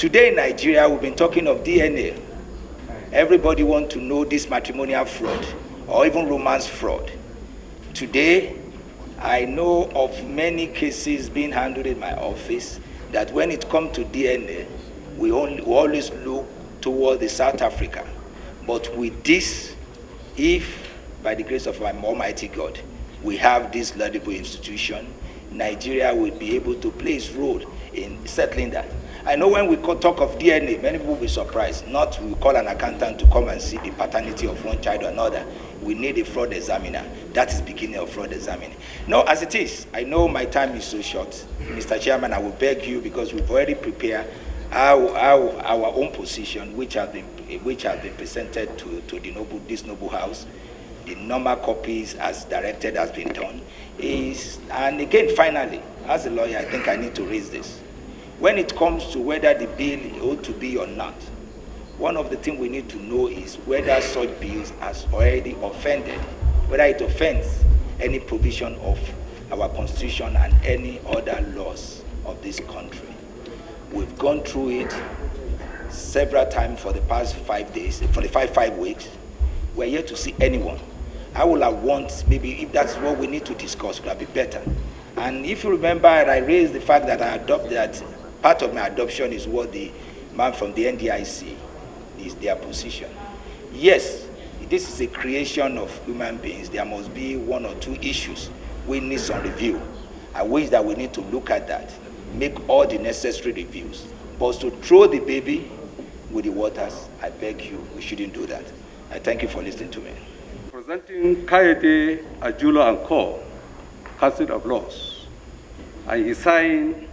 Today in Nigeria, we've been talking of DNA. Everybody wants to know this matrimonial fraud or even romance fraud. Today, I know of many cases being handled in my office that when it comes to DNA, we always look toward the South Africa. But with this, if by the grace of my Almighty God, we have this laudable institution, Nigeria will be able to play its role in settling that. I know when we talk of DNA, many people will be surprised. Not we call an accountant to come and see the paternity of one child or another. We need a fraud examiner. That is the beginning of fraud examining. No, as it is, I know my time is so short. Mr. Chairman, I will beg you, because we've already prepared our own position, which have been presented to this noble house. The normal copies as directed has been done. And again, finally, as a lawyer, I think I need to raise this. When it comes to whether the bill ought to be or not, one of the things we need to know is whether such bills has already offended, whether it offends any provision of our Constitution and any other laws of this country. We've gone through it several times for the past 5 days, for the five weeks. We're yet to see anyone. I would have wanted, maybe if that's what we need to discuss, it would be better. And if you remember, I raised the fact that part of my adoption is what the man from the NDIC is their position. Yes, this is a creation of human beings. There must be one or two issues we need some review. I wish that we need to look at that, make all the necessary reviews. But to throw the baby with the waters, I beg you, we shouldn't do that. I thank you for listening to me. Presenting Kayode Ajulo and Co., Council of Laws, and he signed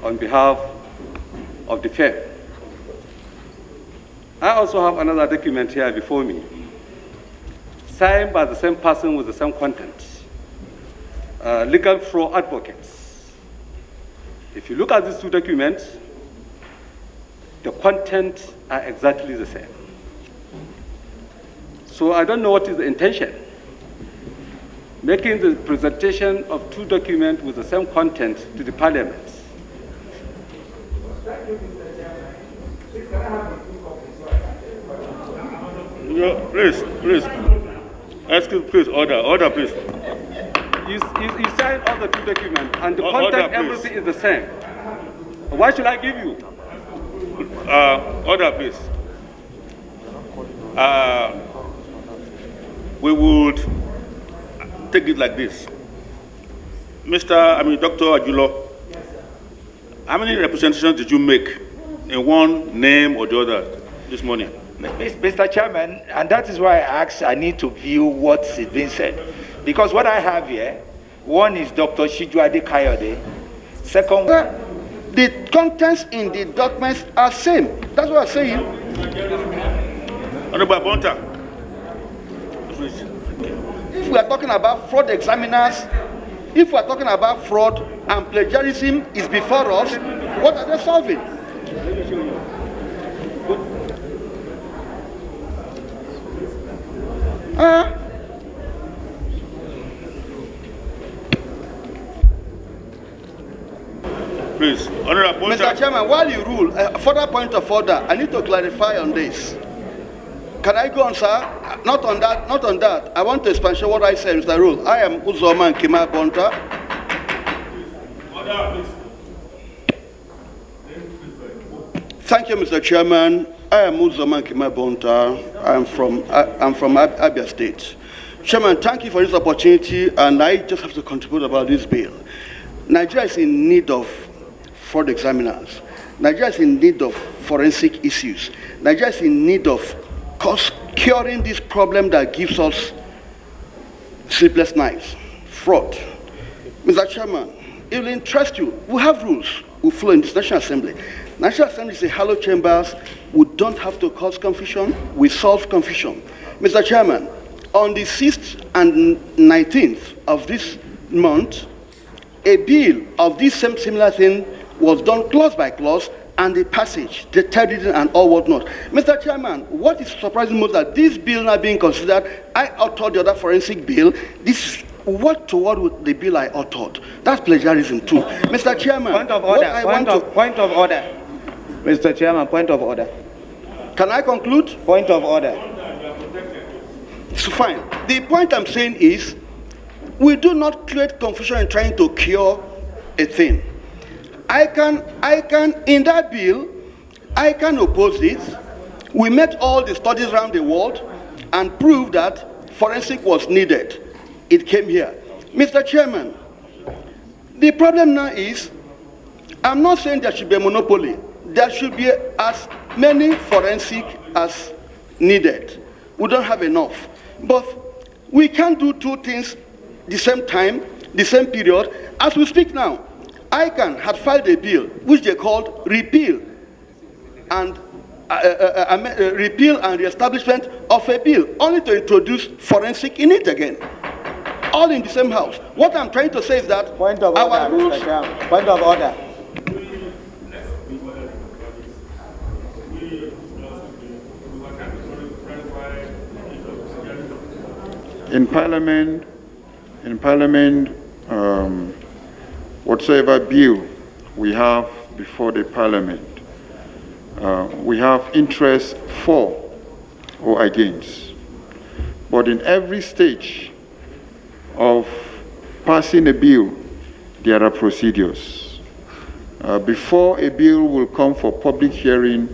on behalf of the firm. I also have another document here before me, signed by the same person with the same content, legal fraud advocates. If you look at these two documents, the content are exactly the same. So I don't know what is the intention. Making the presentation of two documents with the same content to the parliament. No, please. Please, order, please. You signed all the two documents, and the content, order, everything is the same. Why should I give you? Order, please. We would take it like this. Dr. Ajulo, how many representations did you make in one name or the other this morning? Mr. Chairman, and that is why I need to view what is being said. Because what I have here, one is Dr. Shijuade Kayode. Second, the contents in the documents are same. That's what I'm saying. Honorable Bonta. If we are talking about fraud examiners, if we are talking about fraud and plagiarism is before us, what are they solving? Let me show you. Please, Honorable Bonta. Mr. Chairman, while you rule, further point of order, I need to clarify on this. Can I go on, sir? Not on that. I want to expand what I said, Mr. Rule. I am Uzoma Nkima Bonta. Thank you, Mr. Chairman. I am Uzoma Nkima Bonta. I'm from Abia State. Chairman, thank you for this opportunity, and I just have to contribute about this bill. Nigeria is in need of fraud examiners. Nigeria is in need of forensic issues. Nigeria is in need of curing this problem that gives us sleepless nights, fraud. Mr. Chairman, it will interest you. We have rules we follow in this National Assembly. National Assembly is a hallowed chambers. We don't have to cause confusion. We solve confusion. Mr. Chairman, on the 6th and 19th of this month, a bill of this same similar thing was done clause by clause, and the passage, the third reading and all whatnot. Mr. Chairman, what is surprising most that this bill not being considered, I authored the other forensic bill. This is word to word with the bill I authored. That's plagiarism too. Mr. Chairman, point of order. Mr. Chairman, point of order. Can I conclude? Point of order. It's fine. The point I'm saying is, we do not create confusion in trying to cure a thing. I can, in that bill, I can oppose it. We met all the studies around the world and proved that forensic was needed. It came here. Mr. Chairman, the problem now is, I'm not saying there should be a monopoly. There should be as many forensic as needed. We don't have enough. But we can't do two things the same time, the same period. As we speak now, ICANN had filed a bill which they called repeal and reestablishment of a bill, only to introduce forensic in it again. All in the same house. What I'm trying to say is that point of order, our rules... Mr. Chairman. Point of order. In Parliament, whatsoever bill we have before the Parliament, we have interest for or against. But in every stage of passing a bill, there are procedures. Before a bill will come for public hearing,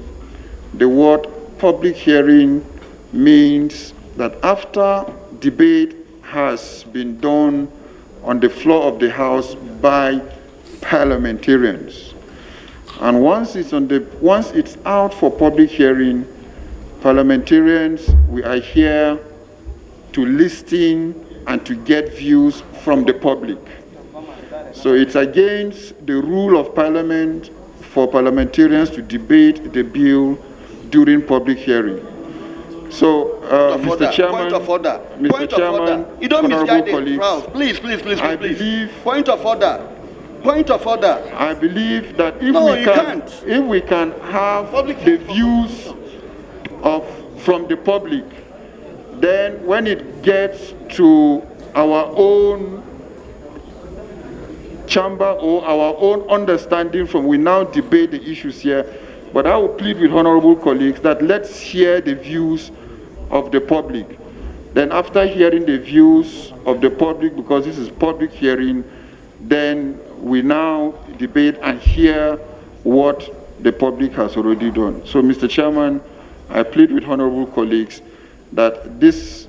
the word public hearing means that after debate has been done on the floor of the House by parliamentarians. And once it's out for public hearing, parliamentarians, we are here to listen and to get views from the public. So it's against the rule of Parliament for parliamentarians to debate the bill during public hearing. So, Mr. Chairman, point of order. Mr. Point Chairman, of order. You don't misguide the House. Please. I believe. Point of order. Point of order. I believe that if we can have the views from the public, then when it gets to our own chamber or our own understanding we now debate the issues here. But I will plead with honorable colleagues that let's hear the views of the public. Then after hearing the views of the public, because this is public hearing, then we now debate and hear what the public has already done. So, Mr. Chairman, I plead with honorable colleagues that this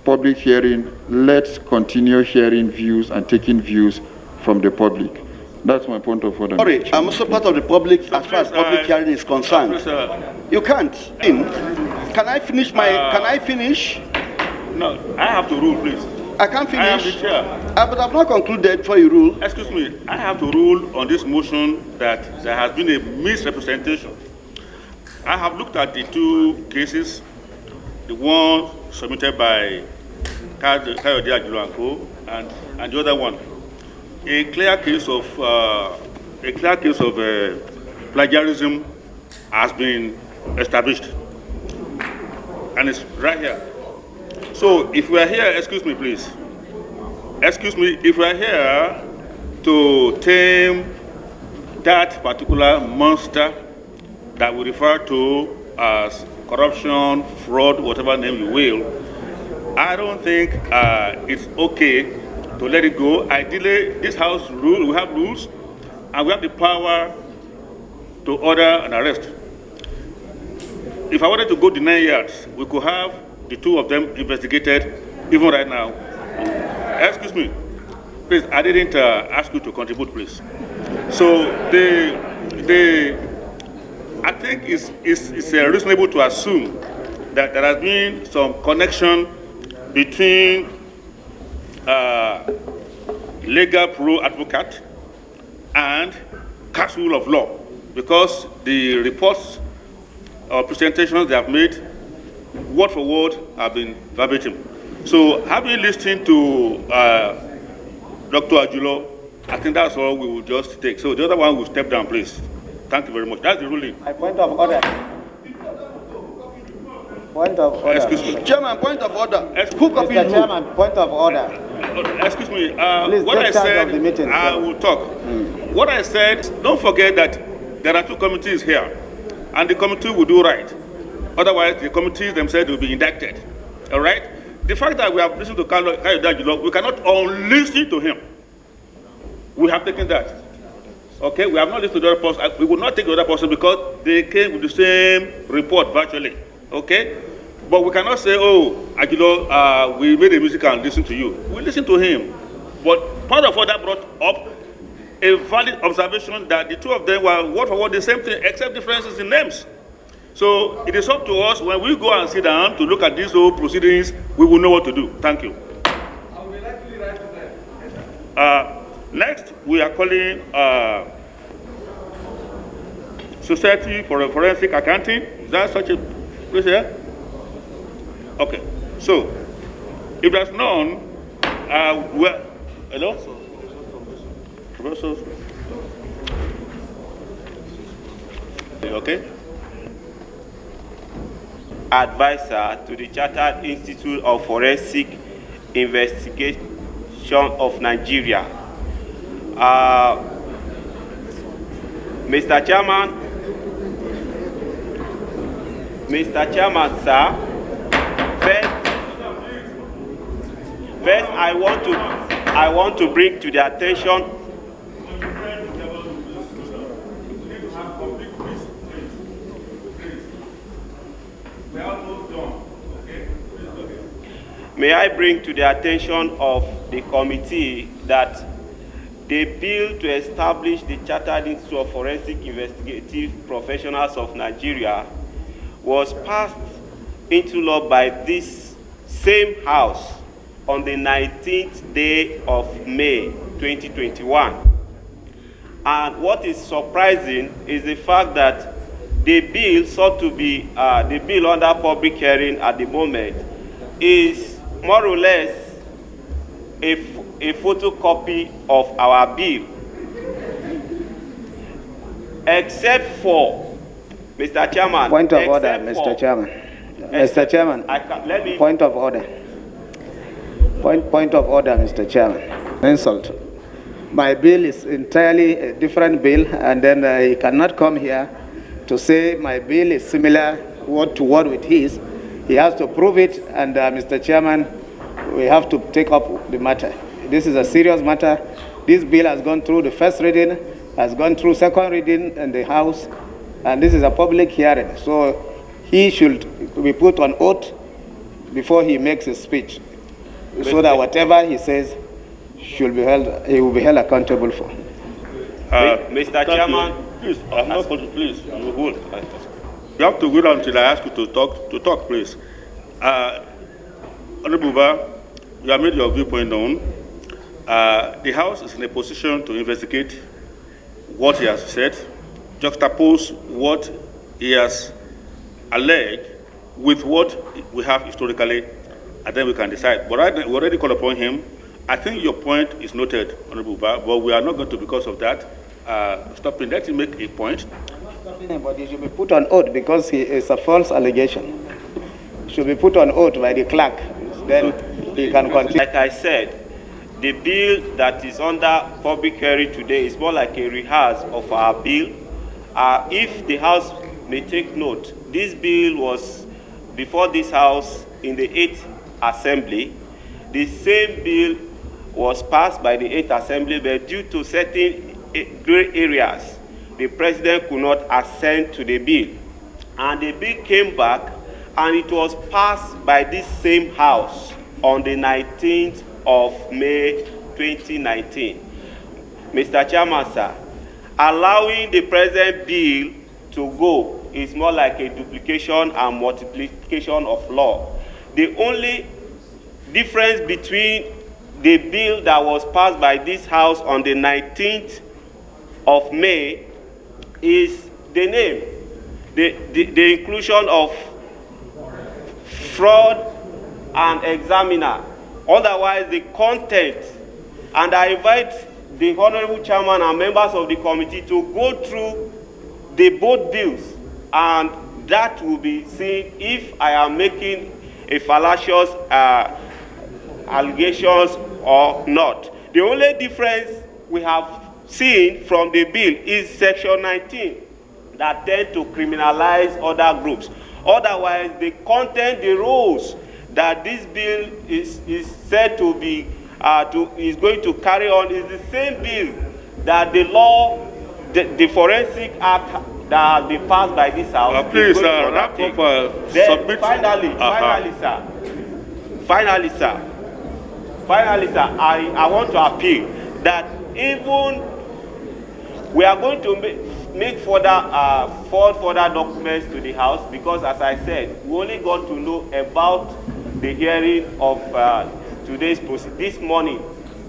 public hearing, let's continue hearing views and taking views from the public. That's my point of order. Sorry, I'm also part of the public as far as public hearing is concerned. You can't. Can I finish my... Can I finish? No, I have to rule, please. I can't finish. I am the chair. But I've not concluded before you rule. Excuse me, I have to rule on this motion that there has been a misrepresentation. I have looked at the two cases, the one submitted by Kayode Ajulo and Co. and the other one. A clear case of plagiarism has been established, and it's right here. So, if we are here, excuse me, please. Excuse me, if we are here to tame that particular monster that we refer to as corruption, fraud, whatever name you will, I don't think it's okay to let it go. Ideally, this House rule, we have rules, and we have the power to order an arrest. If I wanted to go the 9 yards, we could have the two of them investigated, even right now. Excuse me, please, I didn't ask you to contribute, please. So, I think it's reasonable to assume that there has been some connection between legal pro advocate and cast rule of law, because the reports or presentations they have made, word for word, have been verbatim. So, having listened to Dr. Ajulo, I think that's all we will just take. So, the other one will step down, please. Thank you very much. That's the ruling. Point of order. Point of order. Excuse me. Chairman, point of order. Mr. Chairman, point of order. Excuse me. Please what I said, of the meeting, I will talk. What I said, don't forget that there are two committees here, and the committee will do right. Otherwise, the committees themselves will be indicted. All right? The fact that we have listened to Kayode Ajulo, we cannot unlisten to him. We have taken that. Okay? We have not listened to the other person. We will not take the other person because they came with the same report virtually. Okay? But we cannot say, oh, Ajulo, we made a music and listen to you. We listen to him. But part of what that brought up a valid observation that the two of them were word for word the same thing, except differences in names. So it is up to us when we go and sit down to look at these whole proceedings, we will know what to do. Thank you. Next, we are calling Society for Forensic Accounting. Is that such a place here? Okay. So, if there's none, hello? Professor? Okay. Advisor to the Chartered Institute of Forensic Investigation of Nigeria. Mr. Chairman, sir, first I want to bring to the attention May I bring to the attention of the committee that the bill to establish the Chartered Institute of Forensic Investigative Professionals of Nigeria was passed into law by this same House on the 19th day of May 2021. And what is surprising is the fact that the bill sought to be, the bill under public hearing at the moment is more or less a photocopy of our bill, except for, Mr. Chairman. Point of order, Mr. Chairman. Mr. Chairman, let me. point of order. Point of order, Mr. Chairman. Insult. My bill is entirely a different bill, and then he cannot come here to say my bill is similar word to word with his. He has to prove it, and Mr. Chairman, we have to take up the matter. This is a serious matter. This bill has gone through the first reading, has gone through second reading in the House, and this is a public hearing. So he should be put on oath before he makes his speech, so that whatever he says should be held, he will be held accountable for. Mr. Chairman, please, I'm not going to, please, you hold. You have to wait until I ask you to talk, please. Honorable Buba, you have made your viewpoint known. The House is in a position to investigate what he has said, juxtapose what he has alleged with what we have historically, and then we can decide. But we already called upon him. I think your point is noted, Honorable Buba, but we are not going to, because of that, stop him. Let him make a point. But he should be put on oath because he is a false allegation. He should be put on oath by the clerk. Then he can continue. Like I said, the bill that is under public hearing today is more like a rehearse of our bill. If the House may take note, this bill was before this House in the 8th Assembly. The same bill was passed by the 8th Assembly, but due to certain gray areas, the President could not assent to the bill. And the bill came back, and it was passed by this same House on the 19th of May 2019. Mr. Chairman, sir, allowing the present bill to go is more like a duplication and multiplication of law. The only difference between the bill that was passed by this House on the 19th of May is the name, the inclusion of fraud and examiner. Otherwise, the content, and I invite the Honorable Chairman and members of the committee to go through the both bills, and that will be seen if I am making a fallacious allegations or not. The only difference we have seen from the bill is section 19, that tend to criminalize other groups. Otherwise, the content, the rules that this bill is said to be is going to carry on is the same bill that the law, the Forensic Act that has been passed by this House. Please, wrap up. Then finally, I want to appeal that even we are going to make further documents to the House, because, as I said, we only got to know about the hearing of today's proceeding this morning.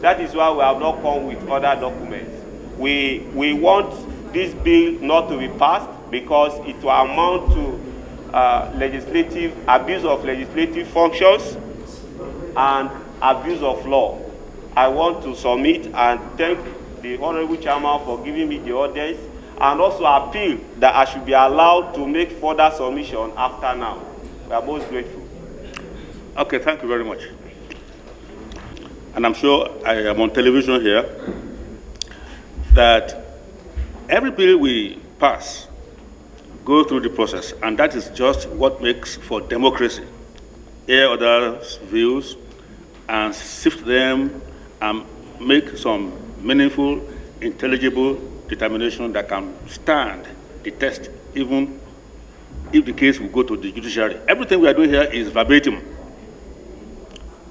That is why we have not come with other documents. We want this bill not to be passed because it will amount to legislative abuse of legislative functions and abuse of law. I want to submit and thank the Honorable Chairman for giving me the audience, and also appeal that I should be allowed to make further submission after now. We are most grateful. Okay, thank you very much. And I'm sure I am on television here that every bill we pass goes through the process, and that is just what makes for democracy. Hear others' views and sift them and make some meaningful, intelligible determination that can stand the test, even if the case will go to the judiciary. Everything we are doing here is verbatim.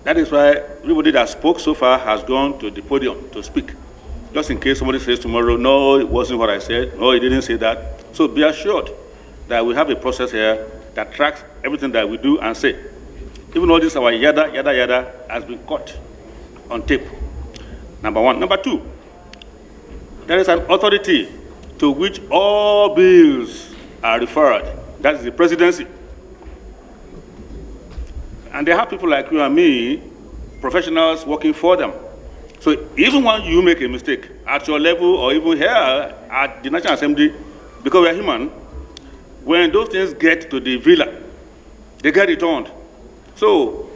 That is why everybody that spoke so far has gone to the podium to speak, just in case somebody says tomorrow, no, it wasn't what I said, no, he didn't say that. So be assured that we have a process here that tracks everything that we do and say. Even all this, our yada, yada, yada, has been caught on tape. Number one. Number two, there is an authority to which all bills are referred. That is the presidency. And they have people like you and me, professionals working for them. So even when you make a mistake at your level or even here at the National Assembly, because we are human, when those things get to the villa, they get returned. So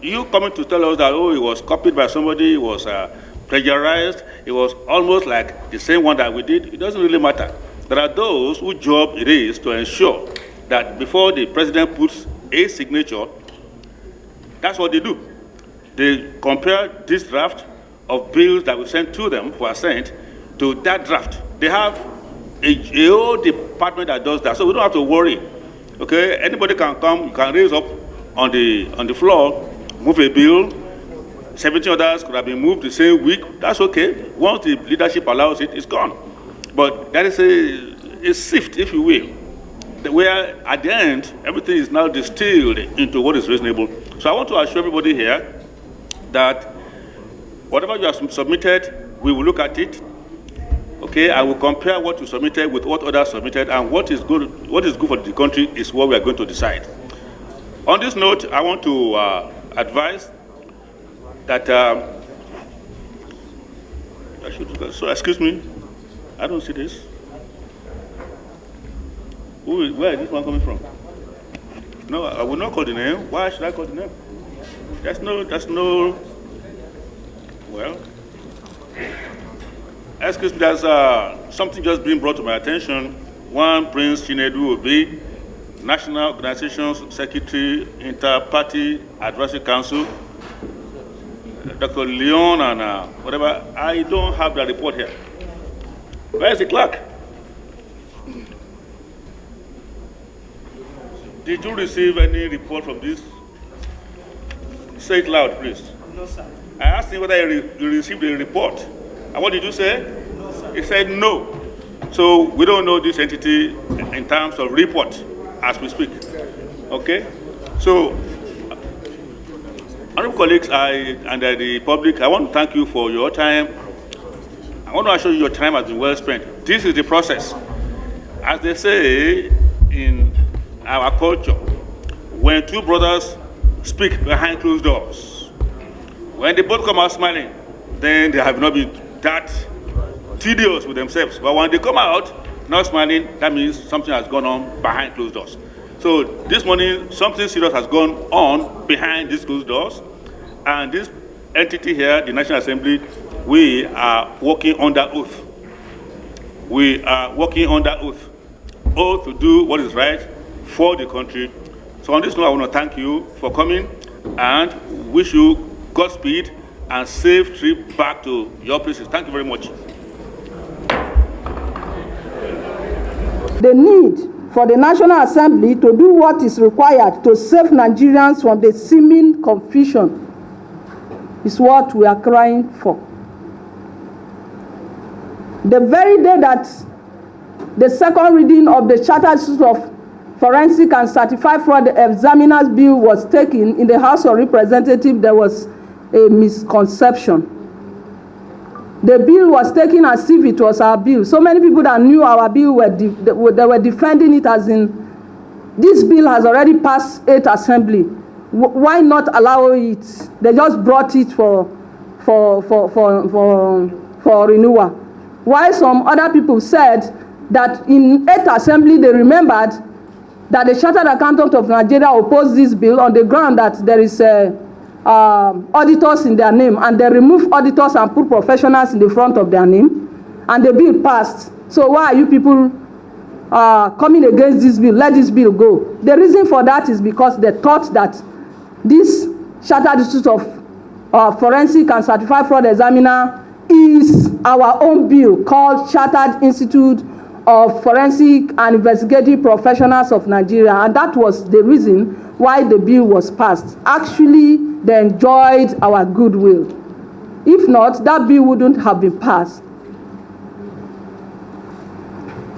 you coming to tell us that, oh, it was copied by somebody, it was plagiarized, it was almost like the same one that we did, it doesn't really matter. There are those whose job it is to ensure that before the president puts a signature, that's what they do. They compare this draft of bills that we sent to them for assent to that draft. They have a whole department that does that, so we don't have to worry. Okay, anybody can come, you can raise up on the floor, move a bill. 17 others could have been moved the same week. That's okay. Once the leadership allows it, it's gone. But that is a sift, if you will, where at the end, everything is now distilled into what is reasonable. So I want to assure everybody here that whatever you have submitted, we will look at it. Okay, I will compare what you submitted with what others submitted, and what is good for the country is what we are going to decide. On this note, I want to advise that, so excuse me, I don't see this. Where is this one coming from? No, I will not call the name. Why should I call the name? That's no, well, excuse me, there's something just being brought to my attention. One Prince Chinedu Obi, National Organizations Secretary, Inter-Party Advisory Council, Dr. Leon and whatever. I don't have the report here. Where is the clerk? Did you receive any report from this? Say it loud, please. No, sir. I asked him whether you received a report. And what did you say? No, sir. He said no. So we don't know this entity in terms of report as we speak. Okay? So, honorable colleagues and the public, I want to thank you for your time. I want to assure you your time has been well spent. This is the process. As they say in our culture, when two brothers speak behind closed doors, when they both come out smiling, then they have not been that tedious with themselves. But when they come out not smiling, that means something has gone on behind closed doors. So this morning, something serious has gone on behind these closed doors. And this entity here, the National Assembly, we are working under oath. We are working under oath. oath to do what is right for the country. So on this note, I want to thank you for coming and wish you Godspeed and safe trip back to your places. Thank you very much. The need for the National Assembly to do what is required to save Nigerians from the seeming confusion is what we are crying for. The very day that the second reading of the Chartered Institute of Forensic and Certified Fraud Examiners Bill was taken in the House of Representatives, there was a misconception. The bill was taken as if it was our bill. So many people that knew our bill they were defending it as in, this bill has already passed 8th Assembly. Why not allow it? They just brought it for renewal. While some other people said that in 8th Assembly they remembered that the Chartered Accountant of Nigeria opposed this bill on the ground that there is auditors in their name, and they remove auditors and put professionals in the front of their name, and the bill passed. So why are you people coming against this bill? Let this bill go. The reason for that is because they thought that this Chartered Institute of Forensic and Certified Fraud Examiner is our own bill called Chartered Institute of Forensic and Investigative Professionals of Nigeria, and that was the reason why the bill was passed. Actually, they enjoyed our goodwill. If not, that bill wouldn't have been passed.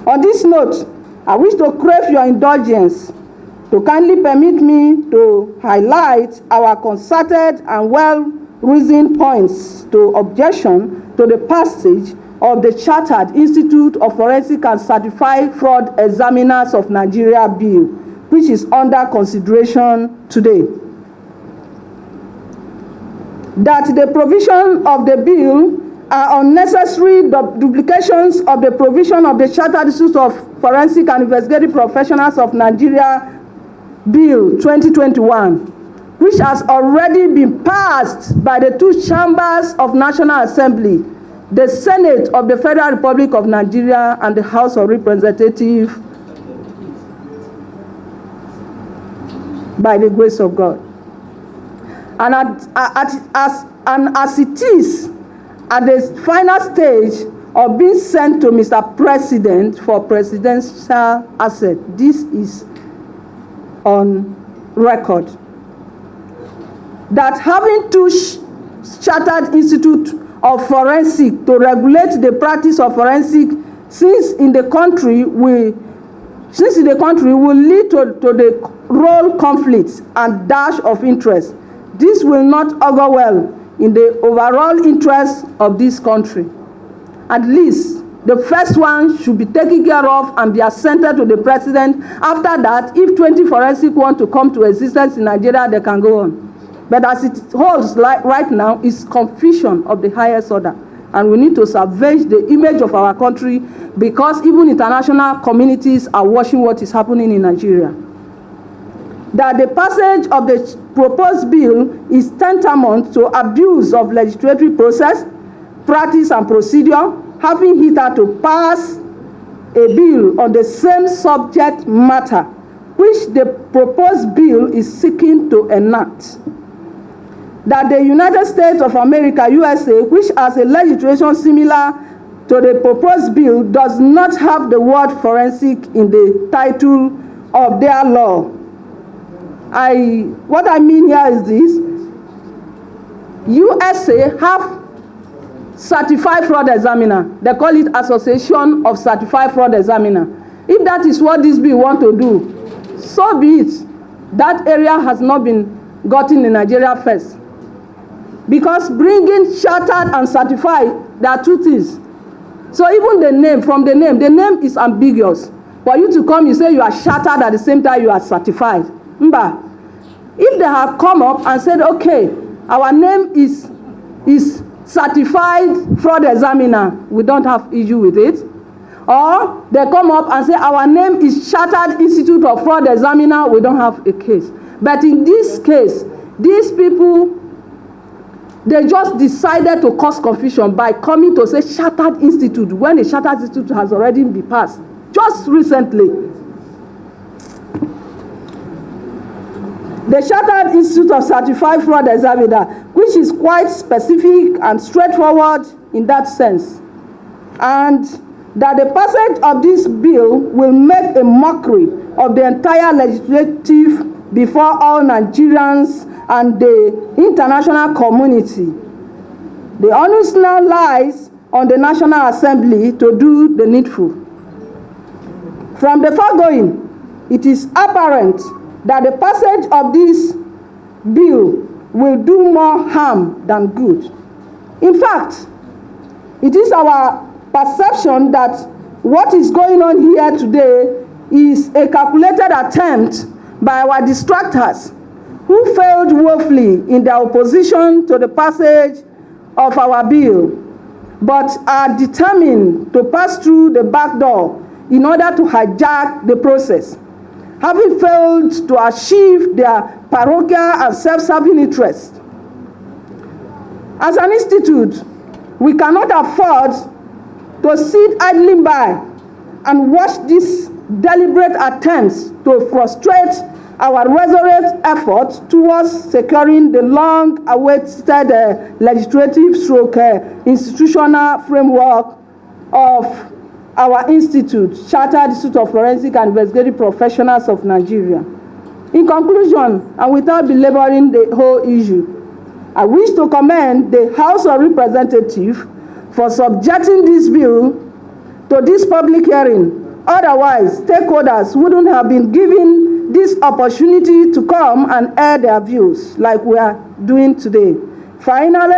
On this note, I wish to crave your indulgence to kindly permit me to highlight our concerted and well-reasoned points to objection to the passage of the Chartered Institute of Forensic and Certified Fraud Examiners of Nigeria Bill, which is under consideration today. That the provision of the bill are unnecessary duplications of the provision of the Chartered Institute of Forensic and Investigative Professionals of Nigeria Bill 2021, which has already been passed by the two chambers of National Assembly, the Senate of the Federal Republic of Nigeria and the House of Representatives, by the grace of God. And as it is at the final stage of being sent to Mr. President for presidential assent, this is on record. That having two Chartered Institute of Forensic to regulate the practice of forensic, since in the country will lead to the role conflicts and dash of interest. This will not augur well in the overall interest of this country. At least the first one should be taken care of and be assented to the president. After that, if 20 forensic want to come to existence in Nigeria, they can go on. But as it holds right now, it's confusion of the highest order. And we need to salvage the image of our country, because even international communities are watching what is happening in Nigeria. That the passage of the proposed bill is tantamount to abuse of legislative process, practice and procedure, having hitherto passed a bill on the same subject matter, which the proposed bill is seeking to enact. That the United States of America, USA, which has a legislation similar to the proposed bill, does not have the word forensic in the title of their law. What I mean here is this: USA have certified fraud examiner. They call it Association of Certified Fraud Examiner. If that is what this bill want to do, so be it. That area has not been gotten in Nigeria first. Because bringing chartered and certified, there are two things. So even the name is ambiguous. For you to come, you say you are chartered at the same time you are certified. Mba. If they have come up and said, okay, our name is certified fraud examiner, we don't have issue with it. Or they come up and say our name is Chartered Institute of Fraud Examiner, we don't have a case. But in this case, these people, they just decided to cause confusion by coming to say Chartered Institute when the Chartered Institute has already been passed just recently. The Chartered Institute of Certified Fraud Examiner, which is quite specific and straightforward in that sense, and that the passage of this bill will make a mockery of the entire legislative before all Nigerians and the international community. The onus now lies on the National Assembly to do the needful. From the foregoing, it is apparent that the passage of this bill will do more harm than good. In fact, it is our perception that what is going on here today is a calculated attempt by our distractors who failed woefully in their opposition to the passage of our bill, but are determined to pass through the back door in order to hijack the process, having failed to achieve their parochial and self-serving interests. As an institute, we cannot afford to sit idling by and watch these deliberate attempts to frustrate our resolute efforts towards securing the long-awaited legislative/institutional framework of our institute, Chartered Institute of Forensic and Investigative Professionals of Nigeria. In conclusion, and without belaboring the whole issue, I wish to commend the House of Representatives for subjecting this bill to this public hearing. Otherwise, stakeholders wouldn't have been given this opportunity to come and air their views like we are doing today. Finally,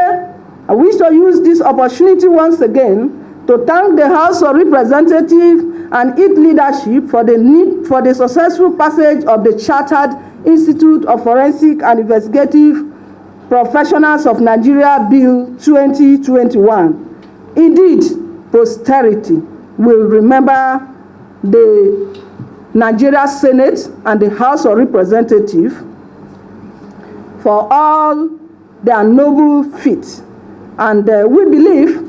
I wish to use this opportunity once again to thank the House of Representatives and its leadership for the successful passage of the Chartered Institute of Forensic and Investigative Professionals of Nigeria Bill 2021. Indeed, posterity will remember the Nigeria Senate and the House of Representatives for all their noble feats. And we believe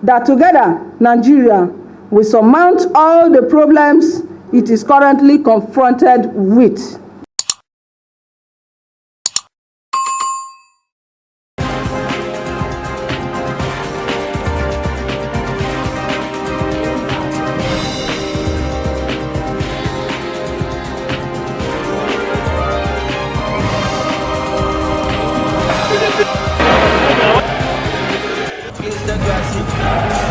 that together, Nigeria will surmount all the problems it is currently confronted with. Please don't go and sit.